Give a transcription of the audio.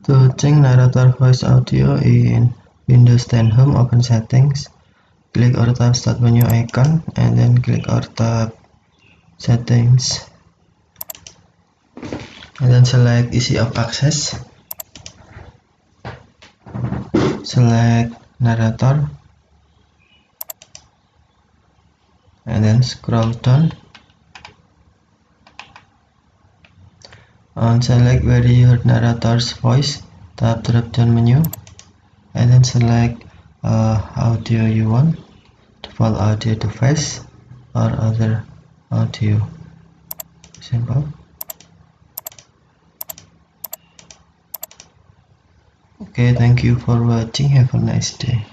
To change narrator voice audio in Windows 10 Home, open Settings, click or tap Start menu icon, and then click or tap Settings, and then select Easy of Access, select Narrator, and then scroll down and select where you heard narrator's voice, tap drop down menu, and then select audio you want, default audio device or other audio. Simple. Okay, thank you for watching. Have a nice day.